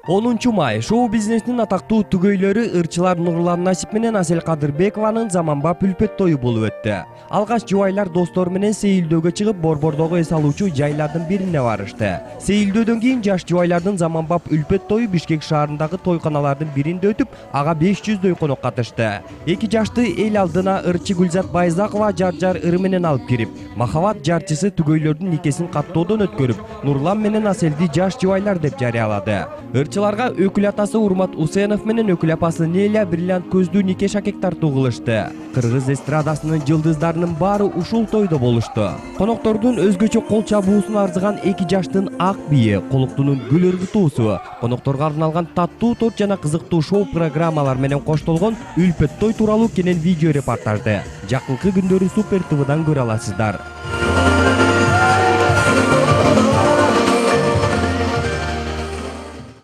10 май шоу-бизнестин атактуу түгөйлөрү ырчылар Нурлан Насип менен Асель Кадырбекованын заманбап үлпөт тою болуп өттү. Алгаш жубайлар достор менен сейилдөөгө чыгып, Борбордогу эс алуучу жайлардын бирине барышты. Сейилдөөдөн кийин жаш жубайлардын заманбап үлпөт тою Бишкек шаарындагы тойканалардын биринде өтүп, ага 500дөй конок катышты. Эки жашты эл алдына ырчы Гүлзат Байзакова жар ыры менен алып кирип, махабат жарчысы түгөйлөрдүн никесин каттоодон өткөрүп, Нурлан менен Аселди жаш жубайлар деп жарыялады. Ырчыларга өкүл атасы Урмат Усенов менен өкүл апасы Неля бриллиант көздүү нике шакек тартуу кылышты. Кыргыз эстрадасынын жылдыздарынын баары ушул тойдо болушту. Коноктордун өзгөчө кол чабуусун арзыган эки жаштын ак бийи, колуктунун гүл ыргытуусу, конокторго арналган таттуу торт жана кызыктуу шоу программалар менен коштолгон үлпөт той тууралуу кенен видео репортажды жакынкы күндөрү Супер ТВдан көрө аласыздар.